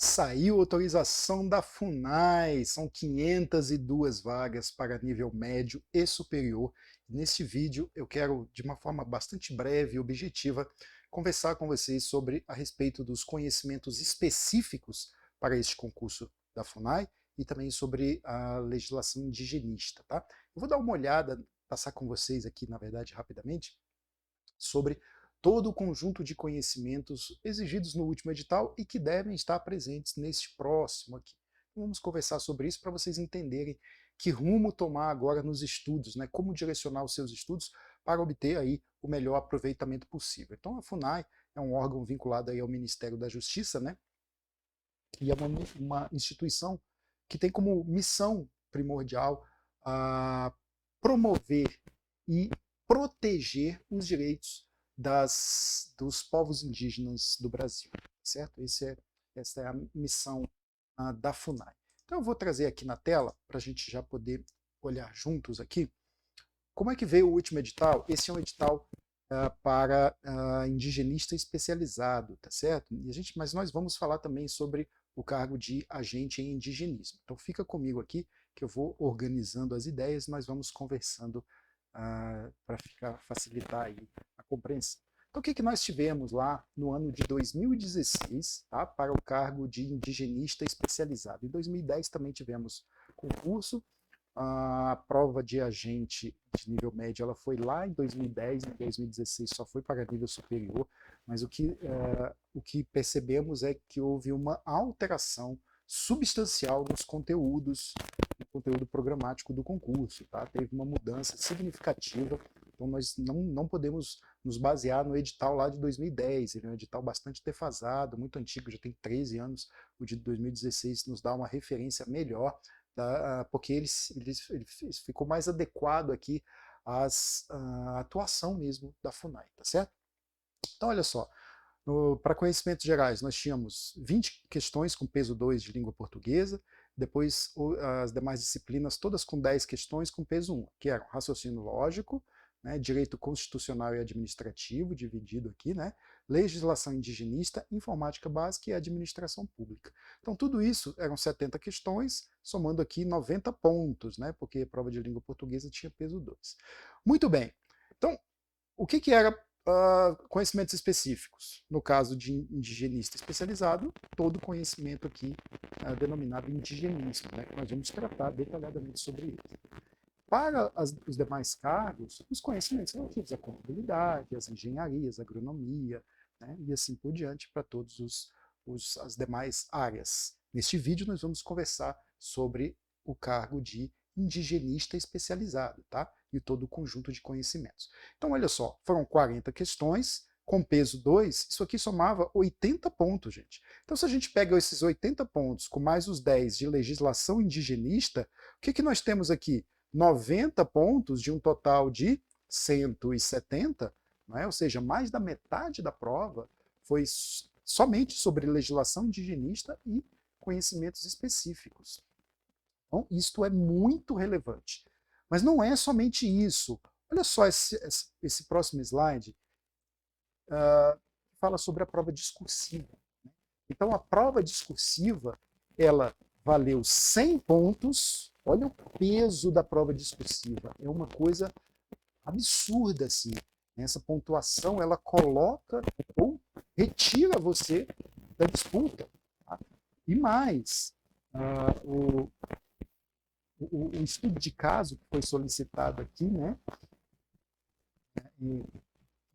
Saiu autorização da FUNAI, são 502 vagas para nível médio e superior. Neste vídeo eu quero, de uma forma bastante breve e objetiva, conversar com vocês sobre a respeito dos conhecimentos específicos para este concurso da FUNAI e também sobre a legislação indigenista, tá? Eu vou dar uma olhada, passar com vocês aqui, na verdade, rapidamente, sobre todo o conjunto de conhecimentos exigidos no último edital e que devem estar presentes neste próximo aqui. Vamos conversar sobre isso para vocês entenderem que rumo tomar agora nos estudos, né? Como direcionar os seus estudos para obter aí o melhor aproveitamento possível. Então a FUNAI é um órgão vinculado aí ao Ministério da Justiça, né? E é uma instituição que tem como missão primordial a promover e proteger os direitos dos povos indígenas do Brasil, certo? Essa é a missão da FUNAI. Então eu vou trazer aqui na tela, para a gente já poder olhar juntos aqui, como é que veio o último edital. Esse é um edital para indigenista especializado, tá certo? Mas nós vamos falar também sobre o cargo de agente em indigenismo. Então fica comigo aqui, que eu vou organizando as ideias, nós vamos conversando para facilitar aí a compreensão. Então, o que nós tivemos lá no ano de 2016, tá, para o cargo de indigenista especializado? Em 2010 também tivemos concurso, a prova de agente de nível médio ela foi lá em 2010, em 2016 só foi para nível superior, mas o que percebemos é que houve uma alteração substancial nos conteúdos, no conteúdo programático do concurso, tá? Teve uma mudança significativa, então nós não podemos nos basear no edital lá de 2010, ele é um edital bastante defasado, muito antigo, já tem 13 anos, o de 2016 nos dá uma referência melhor, porque ele ficou mais adequado aqui à atuação mesmo da FUNAI, tá certo? Então, olha só, para conhecimentos gerais, nós tínhamos 20 questões com peso 2 de língua portuguesa, depois as demais disciplinas todas com 10 questões com peso 1, que eram raciocínio lógico, né, direito constitucional e administrativo, dividido aqui, né, legislação indigenista, informática básica e administração pública. Então tudo isso eram 70 questões, somando aqui 90 pontos, né, porque a prova de língua portuguesa tinha peso 2. Muito bem, então o que era conhecimentos específicos? No caso de indigenista especializado, todo conhecimento aqui denominado indigenismo, né, que nós vamos tratar detalhadamente sobre ele. Para os demais cargos, os conhecimentos relativos à contabilidade, às engenharias, à agronomia, né, e assim por diante, para todas as demais áreas. Neste vídeo, nós vamos conversar sobre o cargo de indigenista especializado, tá? E todo o conjunto de conhecimentos. Então, olha só, foram 40 questões, com peso 2, isso aqui somava 80 pontos, gente. Então, se a gente pega esses 80 pontos com mais os 10 de legislação indigenista, o que nós temos aqui? 90 pontos de um total de 170, não é? Ou seja, mais da metade da prova foi somente sobre legislação indigenista e conhecimentos específicos. Então, isto é muito relevante. Mas não é somente isso. Olha só esse próximo slide, que fala sobre a prova discursiva. Então, a prova discursiva, ela valeu 100 pontos. Olha o peso da prova discursiva. É uma coisa absurda, assim. Essa pontuação, ela coloca ou retira você da disputa. Tá? E mais, o estudo de caso que foi solicitado aqui, né, e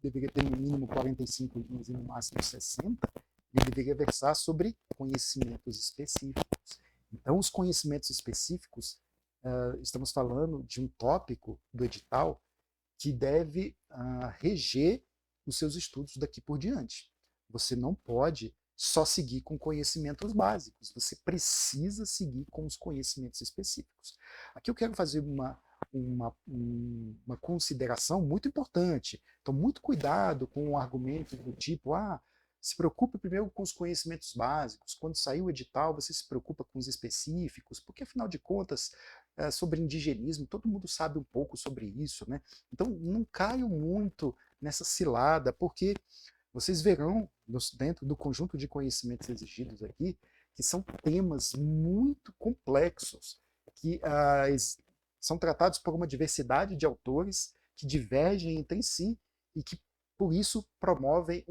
deveria ter no mínimo 45 linhas e no máximo 60, ele deveria versar sobre conhecimentos específicos. Então, os conhecimentos específicos, estamos falando de um tópico do edital que deve reger os seus estudos daqui por diante. Você não pode só seguir com conhecimentos básicos, você precisa seguir com os conhecimentos específicos. Aqui eu quero fazer uma consideração muito importante. Então, muito cuidado com o argumento do tipo, se preocupe primeiro com os conhecimentos básicos, quando sair o edital você se preocupa com os específicos, porque afinal de contas, sobre indigenismo, todo mundo sabe um pouco sobre isso, né? Então não caiam muito nessa cilada, porque vocês verão, dentro do conjunto de conhecimentos exigidos aqui, que são temas muito complexos, que são tratados por uma diversidade de autores que divergem entre si e que, por isso, promovem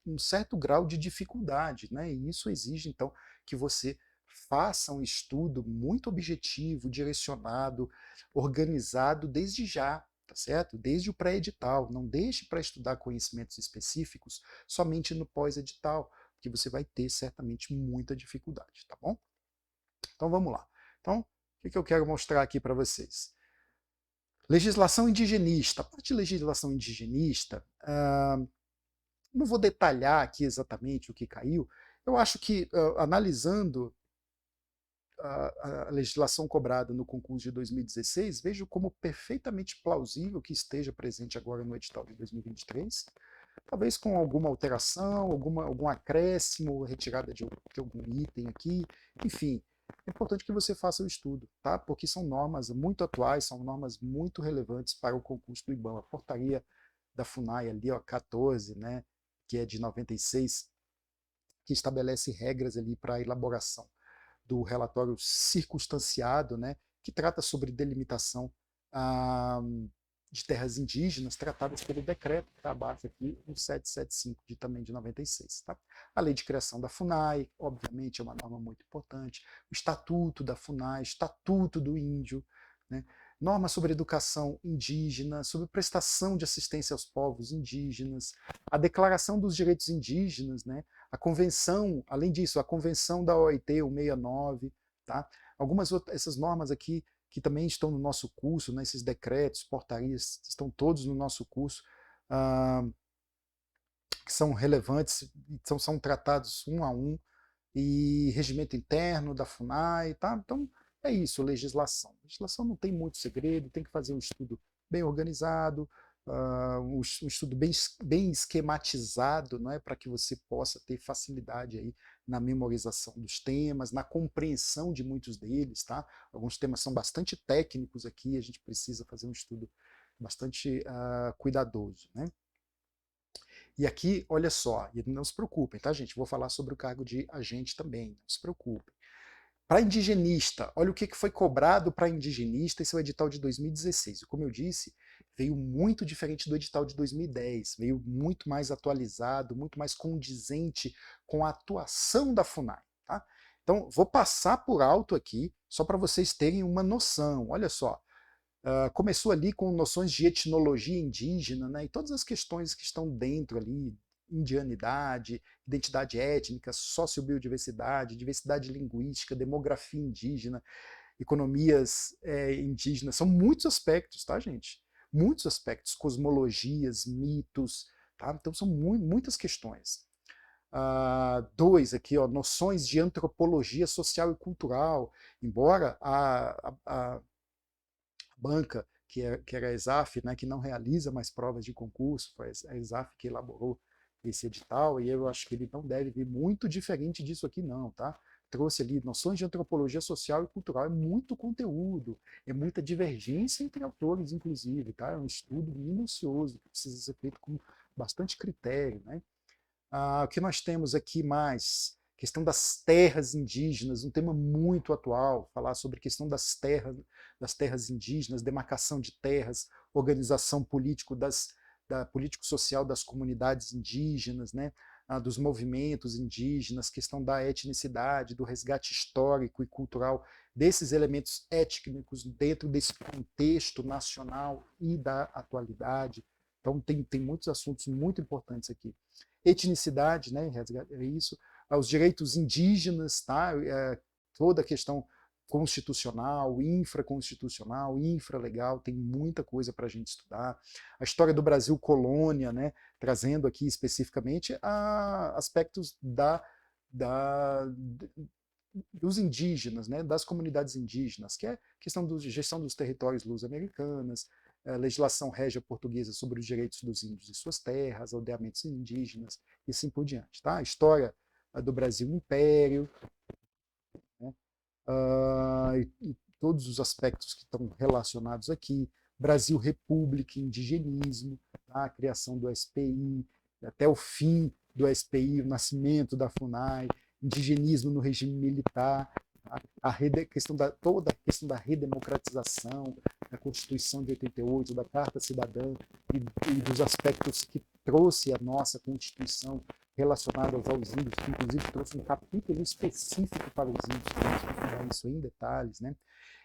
um certo grau de dificuldade, né? E isso exige, então, que você faça um estudo muito objetivo, direcionado, organizado desde já, tá certo? Desde o pré-edital. Não deixe para estudar conhecimentos específicos somente no pós-edital, porque você vai ter certamente muita dificuldade, tá bom? Então vamos lá. Então, o que eu quero mostrar aqui para vocês? Legislação indigenista. A parte de legislação indigenista, não vou detalhar aqui exatamente o que caiu. Eu acho que, analisando a legislação cobrada no concurso de 2016, vejo como perfeitamente plausível que esteja presente agora no edital de 2023, talvez com alguma alteração, algum acréscimo, retirada de algum item aqui, enfim. É importante que você faça o estudo, tá? Porque são normas muito atuais, são normas muito relevantes para o concurso do IBAMA. A portaria da FUNAI ali, ó, 14, né, que é de 96, que estabelece regras ali para a elaboração do relatório circunstanciado, né, que trata sobre delimitação de terras indígenas tratadas pelo decreto que está abaixo aqui, o 775, também de 96. Tá? A lei de criação da FUNAI, obviamente, é uma norma muito importante. O estatuto da FUNAI, estatuto do índio, né? Norma sobre educação indígena, sobre prestação de assistência aos povos indígenas, a Declaração dos Direitos Indígenas, né? A convenção, além disso, a convenção da OIT 169, tá? Algumas essas normas aqui que também estão no nosso curso, né, esses decretos, portarias, estão todos no nosso curso, que são relevantes, são tratados um a um, e regimento interno da FUNAI, tá? Então, é isso, legislação. Legislação não tem muito segredo, tem que fazer um estudo bem organizado, um estudo bem esquematizado, não é, para que você possa ter facilidade aí na memorização dos temas, na compreensão de muitos deles, tá? Alguns temas são bastante técnicos aqui, a gente precisa fazer um estudo bastante cuidadoso, né? E aqui, olha só, e não se preocupem, tá, gente? Vou falar sobre o cargo de agente também, não se preocupem. Para indigenista, olha o que foi cobrado para indigenista, esse é o edital de 2016. E como eu disse, veio muito diferente do edital de 2010, veio muito mais atualizado, muito mais condizente com a atuação da FUNAI. Tá? Então, vou passar por alto aqui, só para vocês terem uma noção. Olha só, começou ali com noções de etnologia indígena, né, e todas as questões que estão dentro ali, indianidade, identidade étnica, sociobiodiversidade, diversidade linguística, demografia indígena, economias indígenas, são muitos aspectos, tá, gente? Muitos aspectos, cosmologias, mitos, tá? Então são muitas questões. Dois aqui, ó, noções de antropologia social e cultural, embora a banca, que era a ESAF, né, que não realiza mais provas de concurso, foi a ESAF que elaborou esse edital, e eu acho que ele não deve vir muito diferente disso aqui não, tá? Trouxe ali noções de antropologia social e cultural, é muito conteúdo, é muita divergência entre autores, inclusive, tá? É um estudo minucioso, que precisa ser feito com bastante critério, né? O que nós temos aqui mais? Questão das terras indígenas, um tema muito atual, falar sobre a questão das terras indígenas, demarcação de terras, organização político-social das comunidades indígenas, né, dos movimentos indígenas, questão da etnicidade, do resgate histórico e cultural desses elementos étnicos dentro desse contexto nacional e da atualidade. Então tem muitos assuntos muito importantes aqui. Etnicidade, né, é isso, aos direitos indígenas, tá? Toda a questão constitucional, infraconstitucional, infralegal, tem muita coisa para a gente estudar. A história do Brasil colônia, né? Trazendo aqui especificamente aspectos dos indígenas, né? Das comunidades indígenas, que é a questão da gestão dos territórios luso-americanas, legislação régia portuguesa sobre os direitos dos índios e suas terras, aldeamentos indígenas, e assim por diante. Tá? A história do Brasil Império, né? E todos os aspectos que estão relacionados aqui, Brasil República, indigenismo, tá? A criação do SPI, até o fim do SPI, o nascimento da FUNAI, indigenismo no regime militar, toda a questão da redemocratização, da Constituição de 88, da Carta Cidadã e dos aspectos que trouxe a nossa Constituição relacionados aos índios, que inclusive trouxe um capítulo específico para os índios, vamos aprofundar isso em detalhes, né?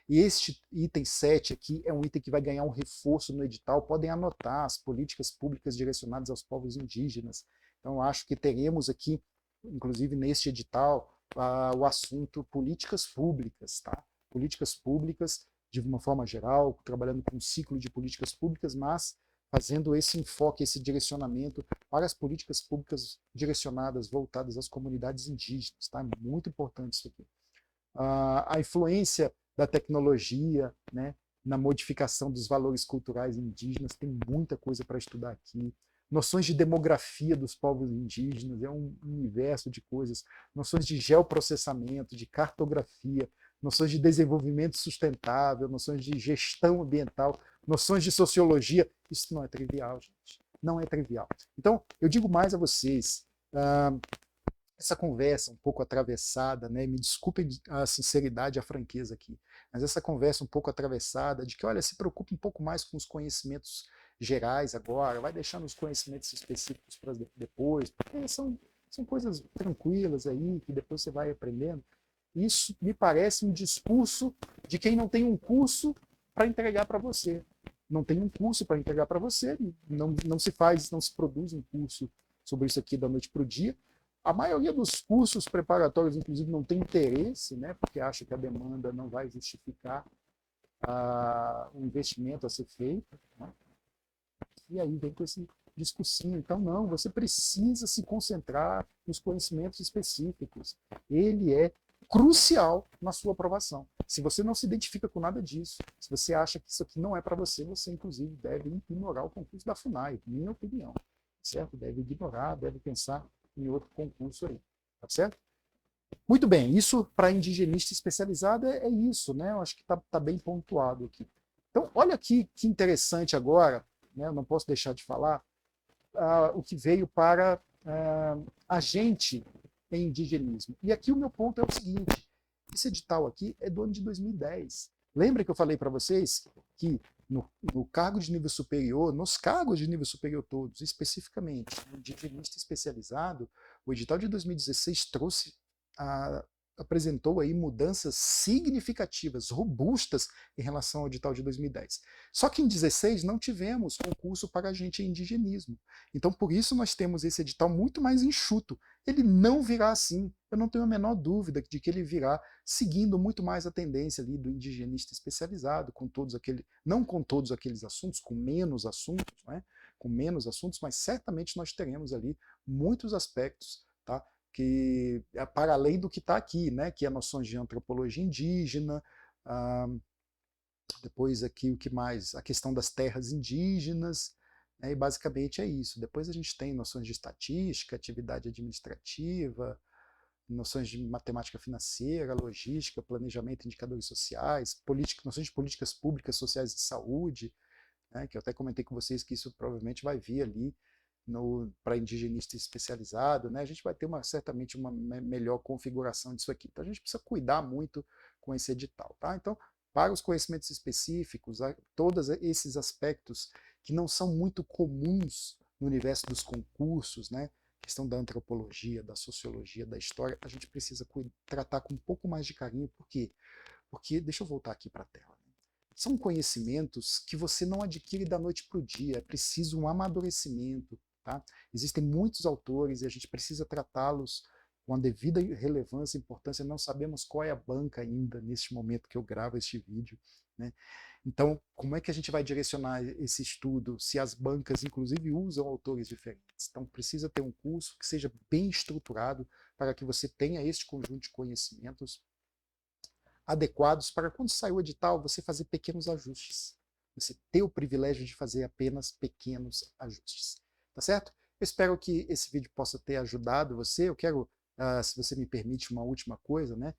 E este item 7 aqui é um item que vai ganhar um reforço no edital. Podem anotar as políticas públicas direcionadas aos povos indígenas. Então, acho que teremos aqui, inclusive neste edital, o assunto políticas públicas, tá? Políticas públicas, de uma forma geral, trabalhando com um ciclo de políticas públicas, mas fazendo esse enfoque, esse direcionamento para as políticas públicas direcionadas, voltadas às comunidades indígenas, tá? Muito importante isso aqui. A influência da tecnologia, né, na modificação dos valores culturais indígenas, tem muita coisa para estudar aqui. Noções de demografia dos povos indígenas, é um universo de coisas. Noções de geoprocessamento, de cartografia, noções de desenvolvimento sustentável, noções de gestão ambiental, noções de sociologia. Isso não é trivial, gente. Não é trivial. Então, eu digo mais a vocês, essa conversa um pouco atravessada, né, me desculpem a sinceridade e a franqueza aqui, mas essa conversa um pouco atravessada de que, olha, se preocupe um pouco mais com os conhecimentos gerais agora, vai deixando os conhecimentos específicos para depois, porque são coisas tranquilas aí, que depois você vai aprendendo. Isso me parece um discurso de quem não tem um curso para entregar para você. Não tem um curso para entregar para você, não se produz um curso sobre isso aqui da noite para o dia. A maioria dos cursos preparatórios, inclusive, não tem interesse, né, porque acha que a demanda não vai justificar o investimento a ser feito. Né? E aí vem com esse discursinho. Então, não, você precisa se concentrar nos conhecimentos específicos. Ele é crucial na sua aprovação. Se você não se identifica com nada disso, se você acha que isso aqui não é para você, você, inclusive, deve ignorar o concurso da FUNAI, minha opinião. Certo? Deve ignorar, deve pensar em outro concurso aí, tá certo? Muito bem, isso para indigenista especializado é isso, né? Eu acho que tá bem pontuado aqui. Então, olha aqui que interessante agora, né? Eu não posso deixar de falar, o que veio para a gente em indigenismo. E aqui o meu ponto é o seguinte, esse edital aqui é do ano de 2010. Lembra que eu falei para vocês que no cargo de nível superior, nos cargos de nível superior todos, especificamente no indigenista especializado, o edital de 2016 apresentou aí mudanças significativas, robustas em relação ao edital de 2010. Só que em 2016 não tivemos concurso para agente em indigenismo. Então, por isso nós temos esse edital muito mais enxuto. Ele não virá assim. Eu não tenho a menor dúvida de que ele virá seguindo muito mais a tendência ali do indigenista especializado, não com todos aqueles assuntos, com menos assuntos, né? Com menos assuntos, mas certamente nós teremos ali muitos aspectos, tá? Que é para além do que está aqui, né? Que é noções de antropologia indígena, depois aqui o que mais? A questão das terras indígenas, né? E basicamente é isso. Depois a gente tem noções de estatística, atividade administrativa, noções de matemática financeira, logística, planejamento, indicadores sociais, noções de políticas públicas, sociais de saúde, né? Que eu até comentei com vocês que isso provavelmente vai vir ali para indigenista especializado, né? A gente vai ter certamente uma melhor configuração disso aqui. Então a gente precisa cuidar muito com esse edital, tá? Então, para os conhecimentos específicos, todos esses aspectos que não são muito comuns no universo dos concursos, né? Questão da antropologia, da sociologia, da história, a gente precisa tratar com um pouco mais de carinho. Por quê? Porque, deixa eu voltar aqui para a tela. São conhecimentos que você não adquire da noite para o dia, é preciso um amadurecimento. Tá? Existem muitos autores e a gente precisa tratá-los com a devida relevância e importância. Não sabemos qual é a banca ainda, neste momento que eu gravo este vídeo. Né? Então, como é que a gente vai direcionar esse estudo se as bancas, inclusive, usam autores diferentes? Então, precisa ter um curso que seja bem estruturado para que você tenha este conjunto de conhecimentos adequados para, quando sair o edital, você fazer pequenos ajustes. Você ter o privilégio de fazer apenas pequenos ajustes. Tá certo? Eu espero que esse vídeo possa ter ajudado você. Eu quero, se você me permite, uma última coisa, né?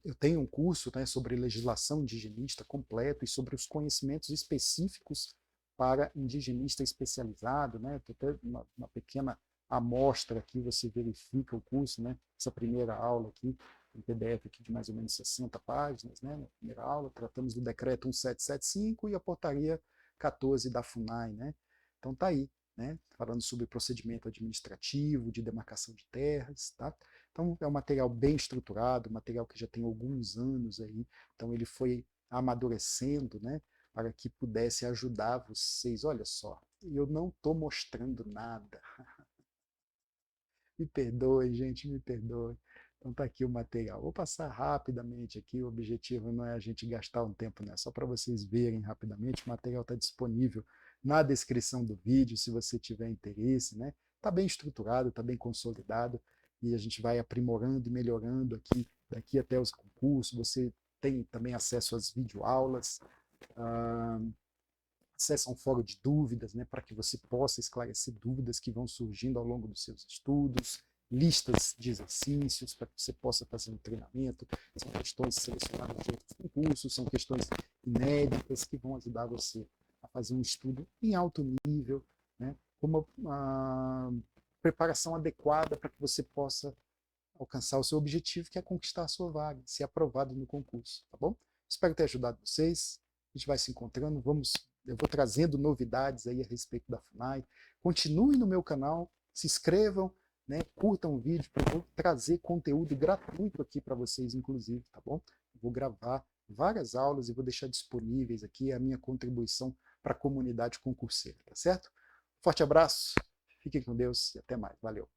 Eu tenho um curso, né, sobre legislação indigenista completo e sobre os conhecimentos específicos para indigenista especializado, né? Estou tendo uma pequena amostra aqui, você verifica o curso, né? Essa primeira aula aqui, um PDF aqui de mais ou menos 60 páginas, né? Na primeira aula, tratamos do decreto 1775 e a portaria 14 da FUNAI, né? Então tá aí, né? Falando sobre procedimento administrativo, de demarcação de terras, tá? Então é um material bem estruturado, um material que já tem alguns anos aí, então ele foi amadurecendo, né? Para que pudesse ajudar vocês. Olha só, eu não estou mostrando nada. Me perdoe, gente, me perdoe. Então tá aqui o material. Vou passar rapidamente aqui, o objetivo não é a gente gastar um tempo, né? Só para vocês verem rapidamente, o material está disponível na descrição do vídeo, se você tiver interesse, né? Está bem estruturado, está bem consolidado, e a gente vai aprimorando e melhorando aqui, daqui até os concursos. Você tem também acesso às videoaulas, acesso a um fórum de dúvidas, né, para que você possa esclarecer dúvidas que vão surgindo ao longo dos seus estudos, listas de exercícios para que você possa fazer um treinamento, são questões selecionadas de outros concursos, são questões inéditas que vão ajudar você a fazer um estudo em alto nível, né, com uma preparação adequada para que você possa alcançar o seu objetivo, que é conquistar a sua vaga, ser aprovado no concurso, tá bom? Espero ter ajudado vocês, a gente vai se encontrando, eu vou trazendo novidades aí a respeito da FUNAI. Continuem no meu canal, se inscrevam, né, curtam o vídeo, porque eu vou trazer conteúdo gratuito aqui para vocês, inclusive, tá bom? Eu vou gravar várias aulas e vou deixar disponíveis aqui a minha contribuição para a comunidade concurseira, tá certo? Forte abraço, fiquem com Deus e até mais. Valeu!